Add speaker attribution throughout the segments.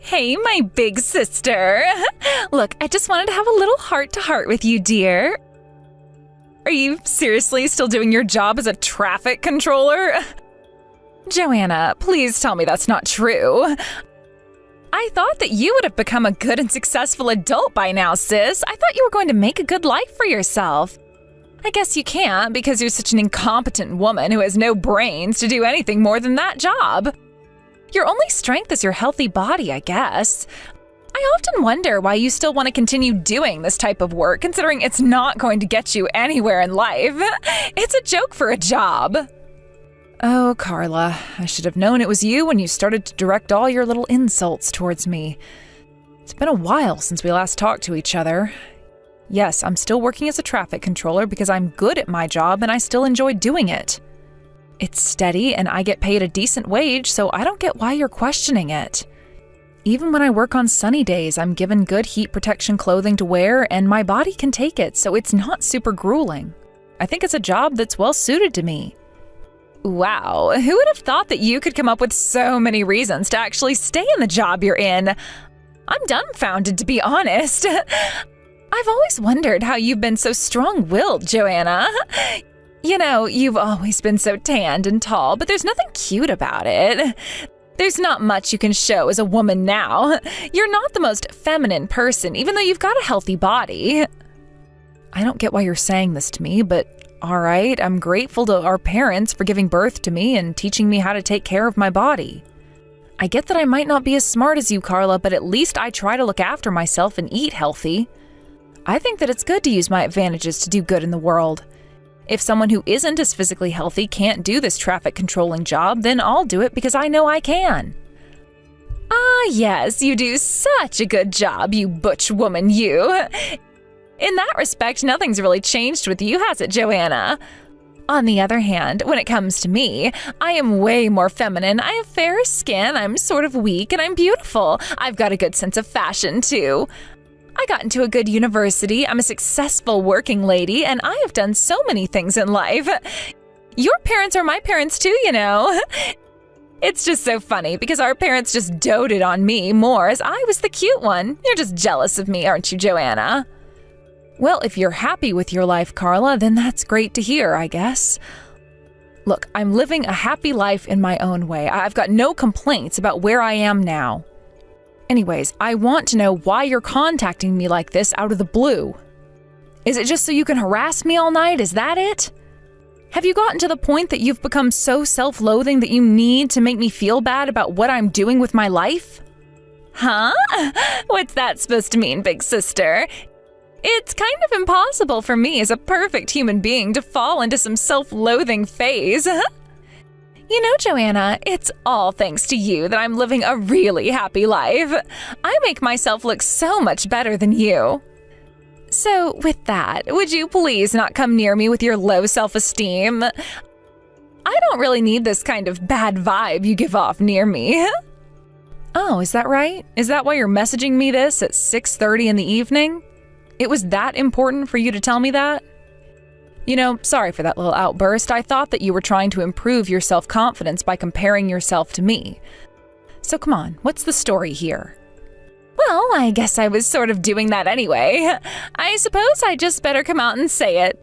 Speaker 1: Hey, my big sister. Look, I just wanted to have a little heart-to-heart with you, dear. Are you seriously still doing your job as a traffic controller? Joanna, please tell me that's not true. I thought that you would have become a good and successful adult by now, sis. I thought you were going to make a good life for yourself. I guess you can't because you're such an incompetent woman who has no brains to do anything more than that job. Your only strength is your healthy body, I guess. I often wonder why you still want to continue doing this type of work, considering it's not going to get you anywhere in life. It's a joke for a job. Oh, Carla, I should have known it was you when you started to direct all your little insults towards me. It's been a while since we last talked to each other. Yes, I'm still working as a traffic controller because I'm good at my job and I still enjoy doing it. It's steady and I get paid a decent wage, so I don't get why you're questioning it. Even when I work on sunny days, I'm given good heat protection clothing to wear and my body can take it, so it's not super grueling. I think it's a job that's well suited to me. Wow, who would have thought that you could come up with so many reasons to actually stay in the job you're in? I'm dumbfounded, to be honest. I've always wondered how you've been so strong-willed, Joanna. You know, you've always been so tanned and tall, but there's nothing cute about it. There's not much you can show as a woman now. You're not the most feminine person, even though you've got a healthy body. I don't get why you're saying this to me, but all right, I'm grateful to our parents for giving birth to me and teaching me how to take care of my body. I get that I might not be as smart as you, Carla, but at least I try to look after myself and eat healthy. I think that it's good to use my advantages to do good in the world. If someone who isn't as physically healthy can't do this traffic controlling job, then I'll do it because I know I can. Ah, yes, you do such a good job, you butch woman, you. In that respect, nothing's really changed with you, has it, Joanna? On the other hand, when it comes to me, I am way more feminine. I have fair skin, I'm sort of weak, and I'm beautiful. I've got a good sense of fashion, too. I got into a good university, I'm a successful working lady, and I have done so many things in life. Your parents are my parents too, you know. It's just so funny because our parents just doted on me more as I was the cute one. You're just jealous of me, aren't you, Joanna? Well, if you're happy with your life, Carla, then that's great to hear, I guess. Look, I'm living a happy life in my own way. I've got no complaints about where I am now. Anyways, I want to know why you're contacting me like this out of the blue. Is it just so you can harass me all night? Is that it? Have you gotten to the point that you've become so self-loathing that you need to make me feel bad about what I'm doing with my life? Huh? What's that supposed to mean, big sister? It's kind of impossible for me as a perfect human being to fall into some self-loathing phase. You know, Joanna, it's all thanks to you that I'm living a really happy life. I make myself look so much better than you. So, with that, would you please not come near me with your low self-esteem? I don't really need this kind of bad vibe you give off near me. Oh, is that right? Is that why you're messaging me this at 6:30 in the evening? It was that important for you to tell me that? You know, sorry for that little outburst. I thought that you were trying to improve your self-confidence by comparing yourself to me. So come on, what's the story here? Well, I guess I was sort of doing that anyway. I suppose I just better come out and say it.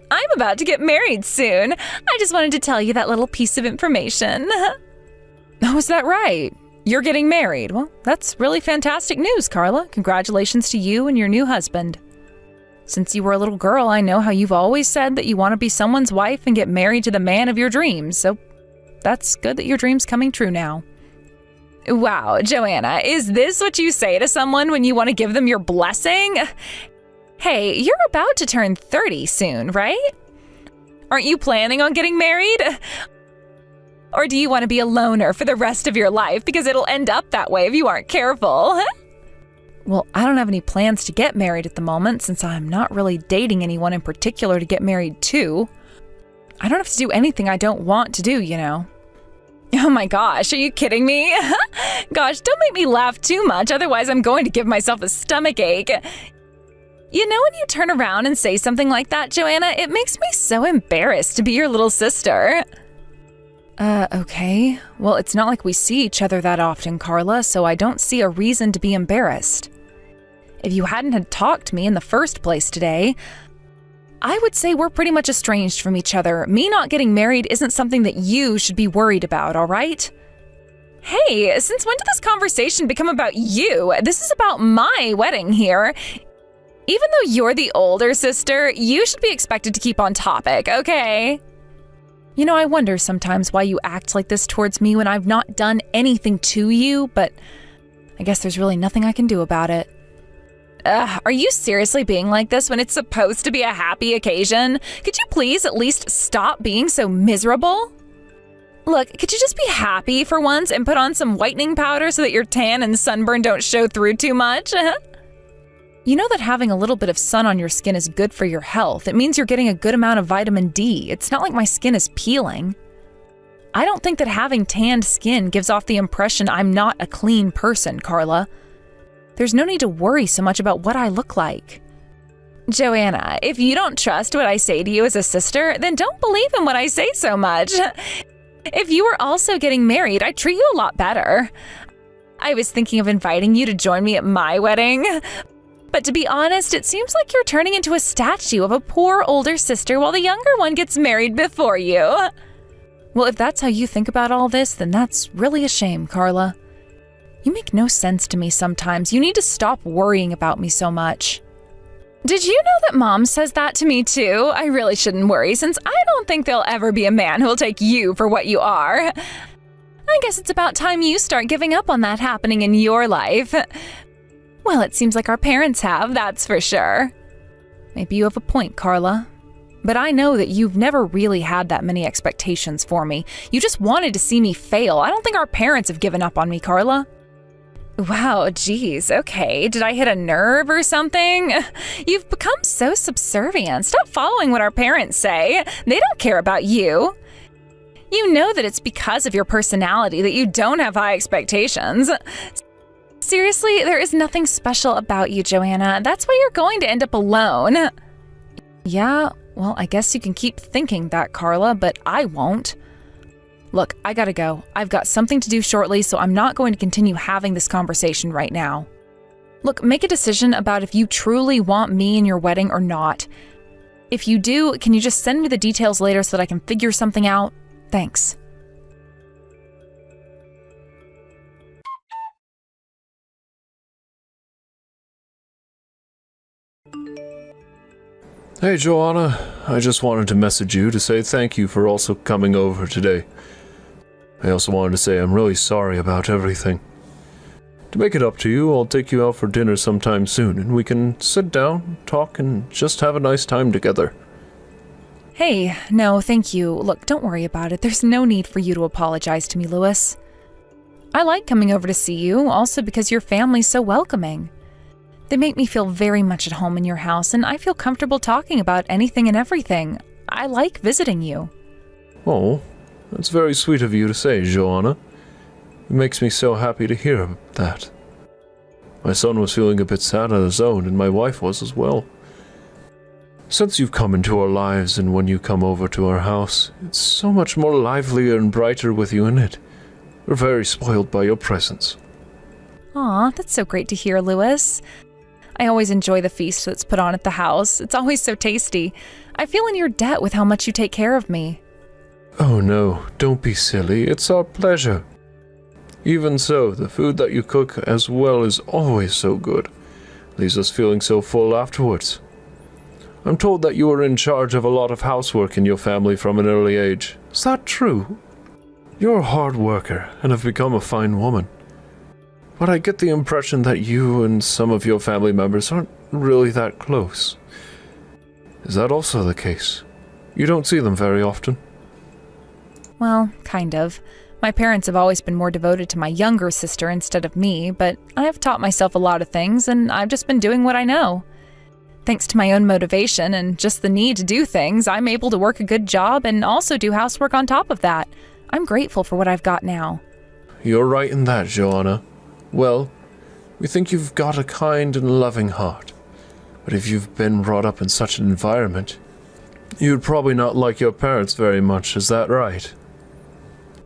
Speaker 1: I'm about to get married soon. I just wanted to tell you that little piece of information. Oh, is that right? You're getting married. Well, that's really fantastic news, Carla. Congratulations to you and your new husband. Since you were a little girl, I know how you've always said that you want to be someone's wife and get married to the man of your dreams, so that's good that your dream's coming true now. Wow, Joanna, is this what you say to someone when you want to give them your blessing? Hey, you're about to turn 30 soon, right? Aren't you planning on getting married? Or do you want to be a loner for the rest of your life because it'll end up that way if you aren't careful? Well, I don't have any plans to get married at the moment since I'm not really dating anyone in particular to get married to. I don't have to do anything I don't want to do, you know. Oh my gosh, are you kidding me? Gosh, don't make me laugh too much, otherwise I'm going to give myself a stomachache. You know when you turn around and say something like that, Joanna, it makes me so embarrassed to be your little sister. Okay. Well, it's not like we see each other that often, Carla, so I don't see a reason to be embarrassed. If you hadn't had talked to me in the first place today, I would say we're pretty much estranged from each other. Me not getting married isn't something that you should be worried about, all right? Hey, since when did this conversation become about you? This is about my wedding here. Even though you're the older sister, you should be expected to keep on topic, okay? You know, I wonder sometimes why you act like this towards me when I've not done anything to you, but I guess there's really nothing I can do about it. Are you seriously being like this when it's supposed to be a happy occasion? Could you please at least stop being so miserable? Look, could you just be happy for once and put on some whitening powder so that your tan and sunburn don't show through too much? You know that having a little bit of sun on your skin is good for your health. It means you're getting a good amount of vitamin D. It's not like my skin is peeling. I don't think that having tanned skin gives off the impression I'm not a clean person, Carla. There's no need to worry so much about what I look like. Joanna, if you don't trust what I say to you as a sister, then don't believe in what I say so much. If you were also getting married, I'd treat you a lot better. I was thinking of inviting you to join me at my wedding. But to be honest, it seems like you're turning into a statue of a poor older sister while the younger one gets married before you. Well, if that's how you think about all this, then that's really a shame, Carla. You make no sense to me sometimes. You need to stop worrying about me so much. Did you know that Mom says that to me too? I really shouldn't worry since I don't think there'll ever be a man who'll take you for what you are. I guess it's about time you start giving up on that happening in your life. Well, it seems like our parents have, that's for sure. Maybe you have a point, Carla. But I know that you've never really had that many expectations for me. You just wanted to see me fail. I don't think our parents have given up on me, Carla. Wow, geez, okay. Did I hit a nerve or something? You've become so subservient. Stop following what our parents say. They don't care about you. You know that it's because of your personality that you don't have high expectations. Seriously, there is nothing special about you, Joanna. That's why you're going to end up alone. Yeah, well, I guess you can keep thinking that, Carla, but I won't. Look, I gotta go. I've got something to do shortly, so I'm not going to continue having this conversation right now. Look, make a decision about if you truly want me in your wedding or not. If you do, can you just send me the details later so that I can figure something out? Thanks.
Speaker 2: Hey Joanna, I just wanted to message you to say thank you for also coming over today. I also wanted to say I'm really sorry about everything. To make it up to you, I'll take you out for dinner sometime soon, and we can sit down, talk, and just have a nice time together.
Speaker 1: Hey, no, thank you. Look, don't worry about it. There's no need for you to apologize to me, Louis. I like coming over to see you, also because your family's so welcoming. They make me feel very much at home in your house, and I feel comfortable talking about anything and everything. I like visiting you.
Speaker 2: Oh, that's very sweet of you to say, Joanna. It makes me so happy to hear that. My son was feeling a bit sad on his own, and my wife was as well. Since you've come into our lives, and when you come over to our house, it's so much more livelier and brighter with you in it. We're very spoiled by your presence.
Speaker 1: Aw, that's so great to hear, Louis. I always enjoy the feast that's put on at the house. It's always so tasty. I feel in your debt with how much you take care of me.
Speaker 2: Oh no, don't be silly. It's our pleasure. Even so, the food that you cook as well is always so good. Leaves us feeling so full afterwards. I'm told that you were in charge of a lot of housework in your family from an early age. Is that true? You're a hard worker and have become a fine woman. But I get the impression that you and some of your family members aren't really that close. Is that also the case? You don't see them very often?
Speaker 1: Well, kind of. My parents have always been more devoted to my younger sister instead of me, but I've taught myself a lot of things, and I've just been doing what I know. Thanks to my own motivation and just the need to do things, I'm able to work a good job and also do housework on top of that. I'm grateful for what I've got now.
Speaker 2: You're right in that, Joanna. Well, we think you've got a kind and loving heart. But if you've been brought up in such an environment, you'd probably not like your parents very much, is that right?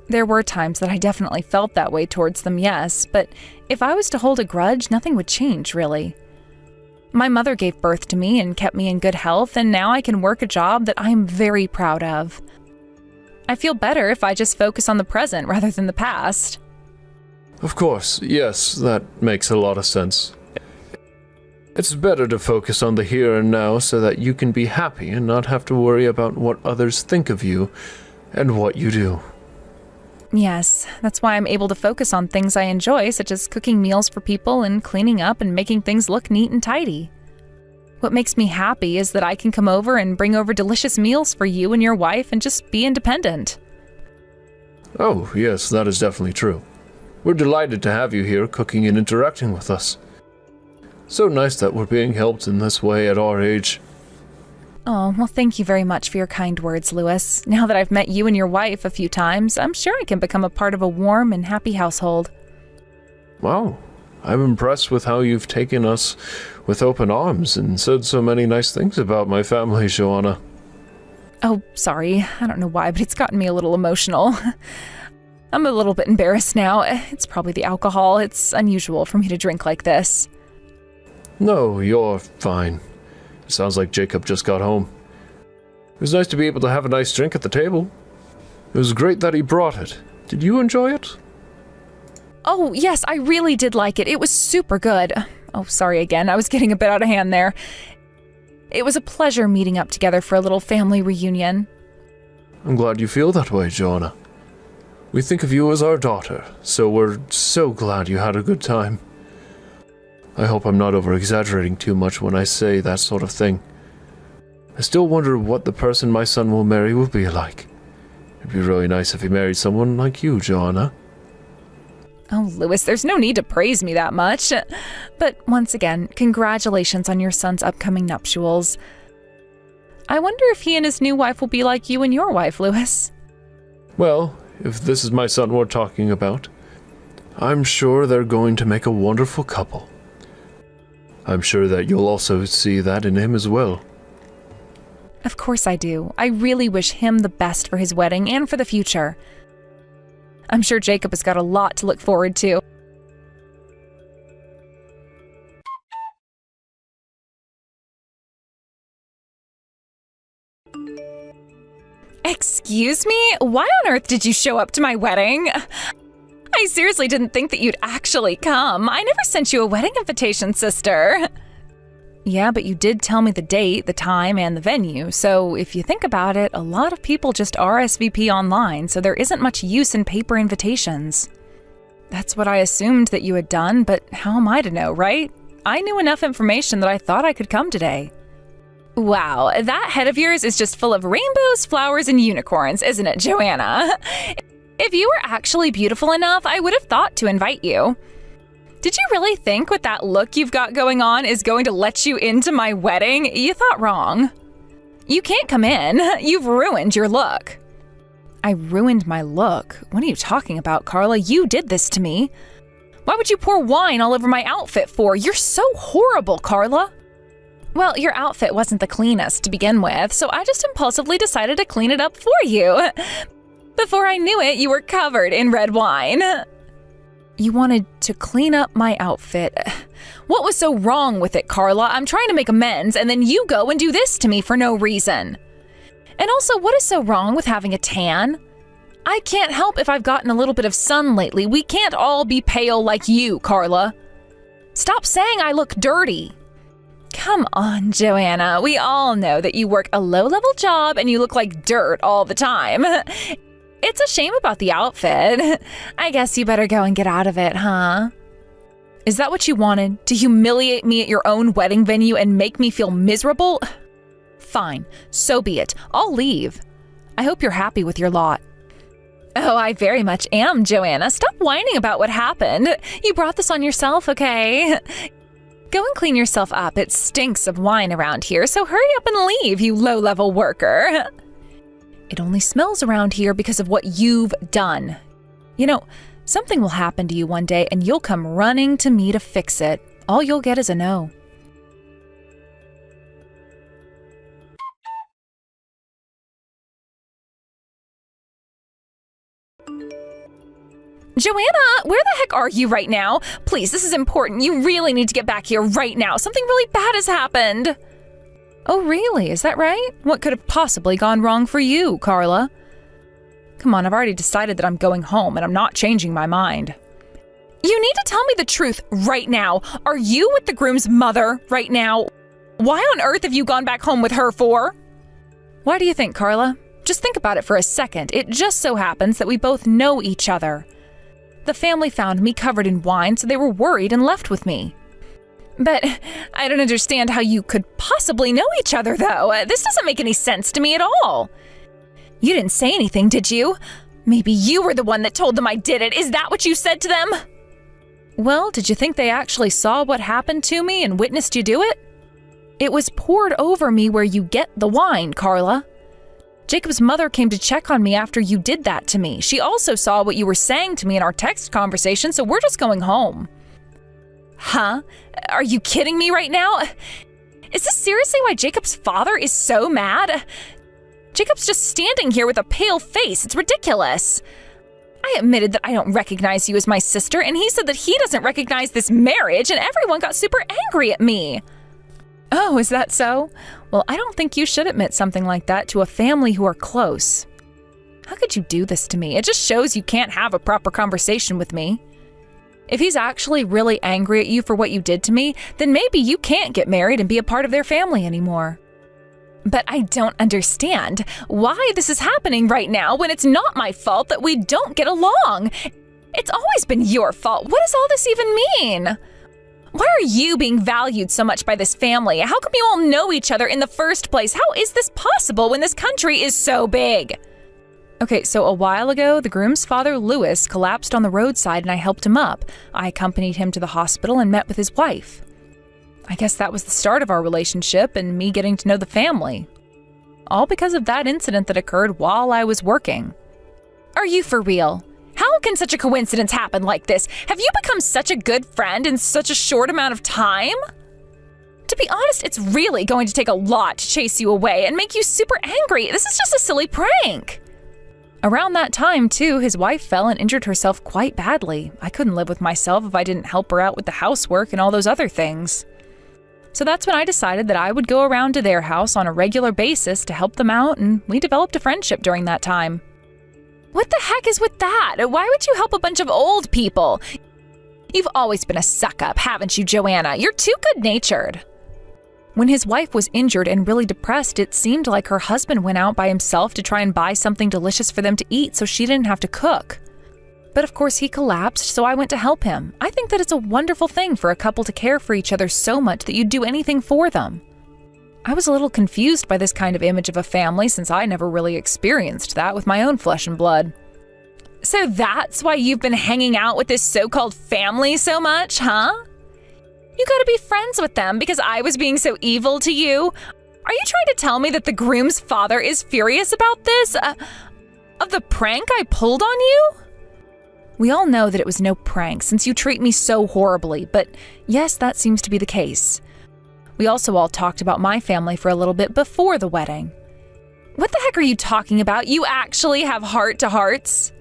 Speaker 1: There were times that I definitely felt that way towards them, yes, but if I was to hold a grudge, nothing would change, really. My mother gave birth to me and kept me in good health, and now I can work a job that I am very proud of. I feel better if I just focus on the present rather than the past.
Speaker 2: Of course, yes, that makes a lot of sense. It's better to focus on the here and now so that you can be happy and not have to worry about what others think of you and what you do.
Speaker 1: Yes, that's why I'm able to focus on things I enjoy, such as cooking meals for people and cleaning up and making things look neat and tidy. What makes me happy is that I can come over and bring over delicious meals for you and your wife and just be independent.
Speaker 2: Oh, yes, that is definitely true. We're delighted to have you here cooking and interacting with us. So nice that we're being helped in this way at our age.
Speaker 1: Oh, well, thank you very much for your kind words, Louis. Now that I've met you and your wife a few times, I'm sure I can become a part of a warm and happy household.
Speaker 2: Wow, I'm impressed with how you've taken us with open arms and said so many nice things about my family, Joanna.
Speaker 1: Oh, sorry. I don't know why, but it's gotten me a little emotional. I'm a little bit embarrassed now. It's probably the alcohol. It's unusual for me to drink like this.
Speaker 2: No, you're fine. It sounds like Jacob just got home. It was nice to be able to have a nice drink at the table. It was great that he brought it. Did you enjoy it?
Speaker 1: Oh, yes, I really did like it. It was super good. Oh, sorry again. I was getting a bit out of hand there. It was a pleasure meeting up together for a little family reunion.
Speaker 2: I'm glad you feel that way, Joanna. We think of you as our daughter, so we're so glad you had a good time. I hope I'm not over-exaggerating too much when I say that sort of thing. I still wonder what the person my son will marry will be like. It'd be really nice if he married someone like you, Joanna.
Speaker 1: Oh, Louis, there's no need to praise me that much. But once again, congratulations on your son's upcoming nuptials. I wonder if he and his new wife will be like you and your wife, Louis.
Speaker 2: Well, if this is my son we're talking about, I'm sure they're going to make a wonderful couple. I'm sure that you'll also see that in him as well.
Speaker 1: Of course I do. I really wish him the best for his wedding and for the future. I'm sure Jacob has got a lot to look forward to. Excuse me? Why on earth did you show up to my wedding? I seriously didn't think that you'd actually come. I never sent you a wedding invitation, sister. Yeah, but you did tell me the date, the time, and the venue, so if you think about it, a lot of people just RSVP online, so there isn't much use in paper invitations. That's what I assumed that you had done, but how am I to know, right? I knew enough information that I thought I could come today. Wow, that head of yours is just full of rainbows, flowers, and unicorns, isn't it, Joanna? If you were actually beautiful enough, I would have thought to invite you. Did you really think with that look you've got going on is going to let you into my wedding? You thought wrong. You can't come in. You've ruined your look. I ruined my look? What are you talking about, Carla? You did this to me. Why would you pour wine all over my outfit for? You're so horrible, Carla. Well, your outfit wasn't the cleanest to begin with, so I just impulsively decided to clean it up for you. Before I knew it, you were covered in red wine. You wanted to clean up my outfit. What was so wrong with it, Carla? I'm trying to make amends, and then you go and do this to me for no reason. And also, what is so wrong with having a tan? I can't help if I've gotten a little bit of sun lately. We can't all be pale like you, Carla. Stop saying I look dirty. Come on, Joanna. We all know that you work a low-level job and you look like dirt all the time. It's a shame about the outfit. I guess you better go and get out of it, huh? Is that what you wanted? To humiliate me at your own wedding venue and make me feel miserable? Fine, so be it. I'll leave. I hope you're happy with your lot. Oh, I very much am, Joanna. Stop whining about what happened. You brought this on yourself, okay? Go and clean yourself up. It stinks of wine around here, so hurry up and leave, you low-level worker. It only smells around here because of what you've done. You know, something will happen to you one day and you'll come running to me to fix it. All you'll get is a no. Joanna, where the heck are you right now? Please, this is important. You really need to get back here right now. Something really bad has happened. Oh, really? Is that right? What could have possibly gone wrong for you, Carla? Come on, I've already decided that I'm going home and I'm not changing my mind. You need to tell me the truth right now. Are you with the groom's mother right now? Why on earth have you gone back home with her for? Why do you think, Carla? Just think about it for a second. It just so happens that we both know each other. The family found me covered in wine, so they were worried and left with me. But I don't understand how you could possibly know each other, though. This doesn't make any sense to me at all. You didn't say anything, did you? Maybe you were the one that told them I did it. Is that what you said to them? Well, did you think they actually saw what happened to me and witnessed you do it? It was poured over me where you get the wine, Carla. Jacob's mother came to check on me after you did that to me. She also saw what you were saying to me in our text conversation, so we're just going home. Huh? Are you kidding me right now? Is this seriously why Jacob's father is so mad? Jacob's just standing here with a pale face. It's ridiculous. I admitted that I don't recognize you as my sister, and he said that he doesn't recognize this marriage, and everyone got super angry at me. Oh, is that so? Well, I don't think you should admit something like that to a family who are close. How could you do this to me? It just shows you can't have a proper conversation with me. If he's actually really angry at you for what you did to me, then maybe you can't get married and be a part of their family anymore. But I don't understand why this is happening right now when it's not my fault that we don't get along. It's always been your fault. What does all this even mean? Why are you being valued so much by this family? How come you all know each other in the first place? How is this possible when this country is so big? Okay, so a while ago, the groom's father, Lewis, collapsed on the roadside and I helped him up. I accompanied him to the hospital and met with his wife. I guess that was the start of our relationship and me getting to know the family. All because of that incident that occurred while I was working. Are you for real? How can such a coincidence happen like this? Have you become such a good friend in such a short amount of time? To be honest, it's really going to take a lot to chase you away and make you super angry. This is just a silly prank. Around that time, too, his wife fell and injured herself quite badly. I couldn't live with myself if I didn't help her out with the housework and all those other things. So that's when I decided that I would go around to their house on a regular basis to help them out, and we developed a friendship during that time. What the heck is with that? Why would you help a bunch of old people? You've always been a suck-up, haven't you, Joanna? You're too good-natured. When his wife was injured and really depressed, it seemed like her husband went out by himself to try and buy something delicious for them to eat so she didn't have to cook. But of course he collapsed, so I went to help him. I think that it's a wonderful thing for a couple to care for each other so much that you'd do anything for them. I was a little confused by this kind of image of a family since I never really experienced that with my own flesh and blood. So that's why you've been hanging out with this so-called family so much, huh? You gotta be friends with them because I was being so evil to you? Are you trying to tell me that the groom's father is furious about this? Of the prank I pulled on you? We all know that it was no prank since you treat me so horribly, but yes, that seems to be the case. We also all talked about my family for a little bit before the wedding. What the heck are you talking about? You actually have heart-to-hearts?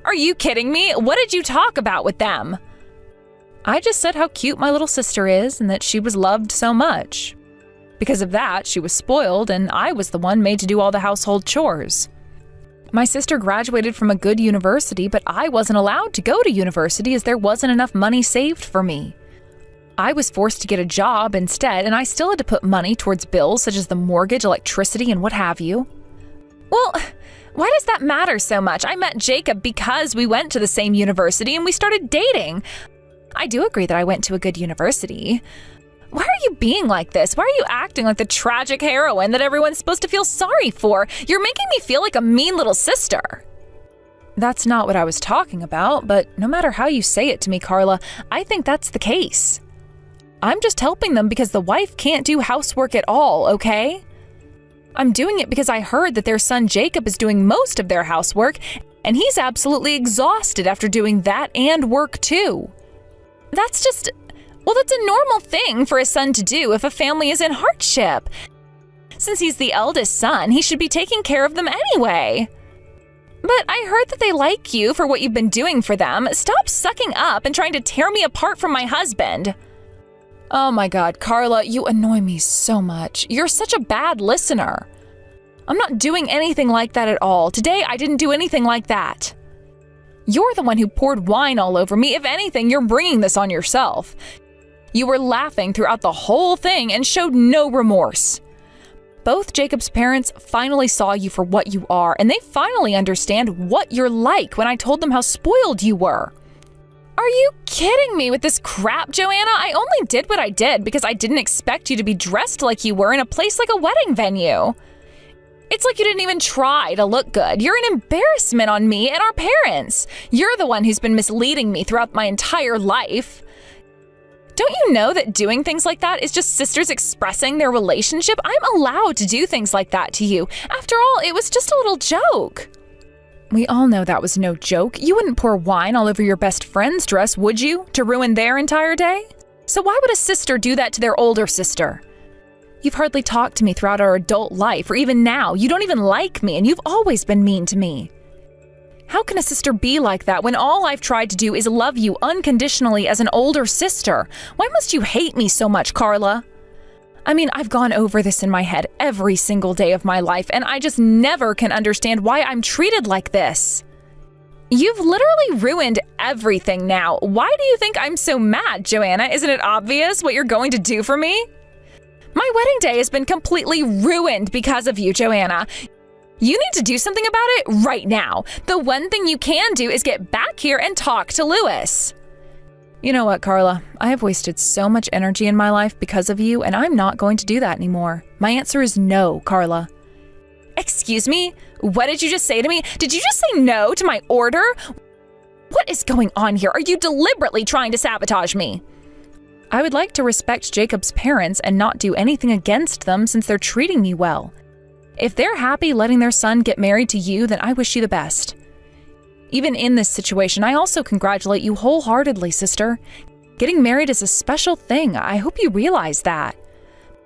Speaker 1: Are you kidding me? What did you talk about with them? I just said how cute my little sister is and that she was loved so much. Because of that, she was spoiled and I was the one made to do all the household chores. My sister graduated from a good university, but I wasn't allowed to go to university as there wasn't enough money saved for me. I was forced to get a job instead, and I still had to put money towards bills such as the mortgage, electricity, and what have you. Well, why does that matter so much? I met Jacob because we went to the same university and we started dating. I do agree that I went to a good university. Why are you being like this? Why are you acting like the tragic heroine that everyone's supposed to feel sorry for? You're making me feel like a mean little sister. That's not what I was talking about, but no matter how you say it to me, Carla, I think that's the case. I'm just helping them because the wife can't do housework at all, okay? I'm doing it because I heard that their son Jacob is doing most of their housework, and he's absolutely exhausted after doing that and work too. That's a normal thing for a son to do if a family is in hardship. Since he's the eldest son, he should be taking care of them anyway. But I heard that they like you for what you've been doing for them. Stop sucking up and trying to tear me apart from my husband. Oh my God, Carla, you annoy me so much. You're such a bad listener. I'm not doing anything like that at all. Today, I didn't do anything like that. You're the one who poured wine all over me. If anything, you're bringing this on yourself. You were laughing throughout the whole thing and showed no remorse. Both Jacob's parents finally saw you for what you are, and they finally understand what you're like when I told them how spoiled you were. Are you kidding me with this crap, Joanna? I only did what I did because I didn't expect you to be dressed like you were in a place like a wedding venue. It's like you didn't even try to look good. You're an embarrassment on me and our parents. You're the one who's been misleading me throughout my entire life. Don't you know that doing things like that is just sisters expressing their relationship? I'm allowed to do things like that to you. After all, it was just a little joke. We all know that was no joke. You wouldn't pour wine all over your best friend's dress, would you, to ruin their entire day? So why would a sister do that to their older sister? You've hardly talked to me throughout our adult life, or even now. You don't even like me, and you've always been mean to me. How can a sister be like that when all I've tried to do is love you unconditionally as an older sister? Why must you hate me so much, Carla? I mean, I've gone over this in my head every single day of my life, and I just never can understand why I'm treated like this. You've literally ruined everything now. Why do you think I'm so mad, Joanna? Isn't it obvious what you're going to do for me? My wedding day has been completely ruined because of you, Joanna. You need to do something about it right now. The one thing you can do is get back here and talk to Lewis. You know what, Carla? I have wasted so much energy in my life because of you, and I'm not going to do that anymore. My answer is no, Carla. Excuse me? What did you just say to me? Did you just say no to my order? What is going on here? Are you deliberately trying to sabotage me? I would like to respect Jacob's parents and not do anything against them since they're treating me well. If they're happy letting their son get married to you, then I wish you the best. Even in this situation, I also congratulate you wholeheartedly, sister. Getting married is a special thing. I hope you realize that.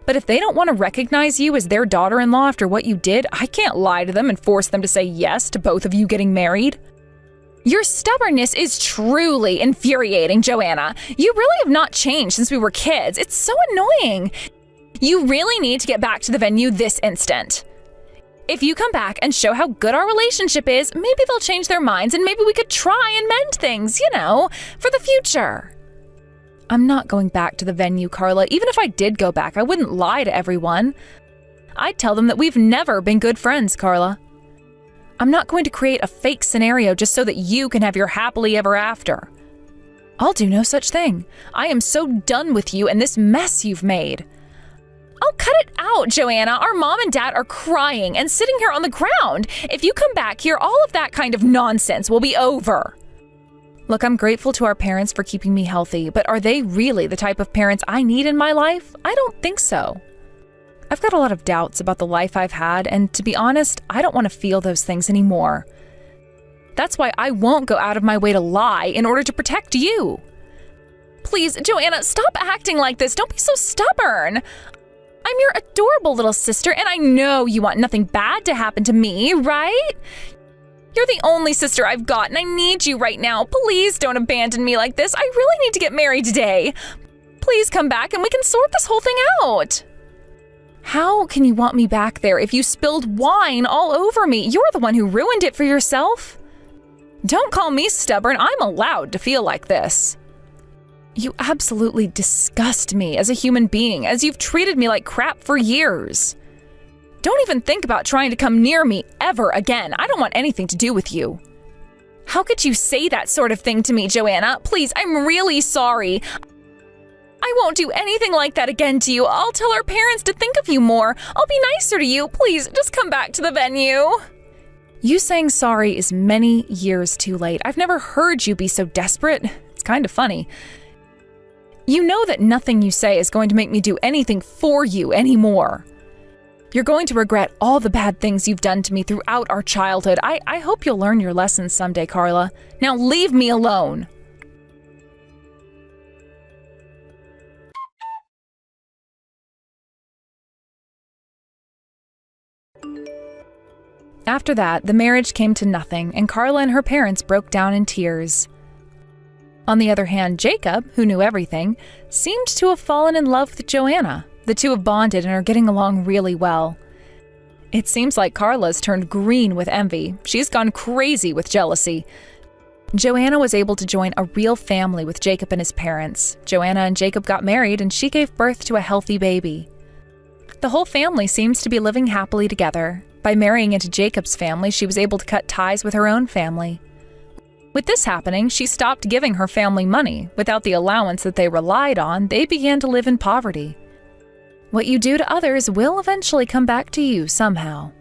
Speaker 1: But if they don't want to recognize you as their daughter-in-law after what you did, I can't lie to them and force them to say yes to both of you getting married. Your stubbornness is truly infuriating, Joanna. You really have not changed since we were kids. It's so annoying. You really need to get back to the venue this instant. If you come back and show how good our relationship is, maybe they'll change their minds and maybe we could try and mend things, for the future. I'm not going back to the venue, Carla. Even if I did go back, I wouldn't lie to everyone. I'd tell them that we've never been good friends, Carla. I'm not going to create a fake scenario just so that you can have your happily ever after. I'll do no such thing. I am so done with you and this mess you've made. Oh, cut it out, Joanna. Our mom and dad are crying and sitting here on the ground. If you come back here, all of that kind of nonsense will be over. Look, I'm grateful to our parents for keeping me healthy, but are they really the type of parents I need in my life? I don't think so. I've got a lot of doubts about the life I've had, and to be honest, I don't want to feel those things anymore. That's why I won't go out of my way to lie in order to protect you. Please, Joanna, stop acting like this. Don't be so stubborn. I'm your adorable little sister, and I know you want nothing bad to happen to me, right? You're the only sister I've got, and I need you right now. Please don't abandon me like this. I really need to get married today. Please come back and we can sort this whole thing out. How can you want me back there if you spilled wine all over me? You're the one who ruined it for yourself. Don't call me stubborn. I'm allowed to feel like this. You absolutely disgust me as a human being, as you've treated me like crap for years. Don't even think about trying to come near me ever again. I don't want anything to do with you. How could you say that sort of thing to me, Joanna? Please, I'm really sorry. I won't do anything like that again to you. I'll tell our parents to think of you more. I'll be nicer to you. Please, just come back to the venue. You saying sorry is many years too late. I've never heard you be so desperate. It's kind of funny. You know that nothing you say is going to make me do anything for you anymore. You're going to regret all the bad things you've done to me throughout our childhood. I hope you'll learn your lessons someday, Carla. Now leave me alone. After that, the marriage came to nothing, and Carla and her parents broke down in tears. On the other hand, Jacob, who knew everything, seemed to have fallen in love with Joanna. The two have bonded and are getting along really well. It seems like Carla's turned green with envy. She's gone crazy with jealousy. Joanna was able to join a real family with Jacob and his parents. Joanna and Jacob got married, and she gave birth to a healthy baby. The whole family seems to be living happily together. By marrying into Jacob's family, she was able to cut ties with her own family. With this happening, she stopped giving her family money. Without the allowance that they relied on, they began to live in poverty. What you do to others will eventually come back to you somehow.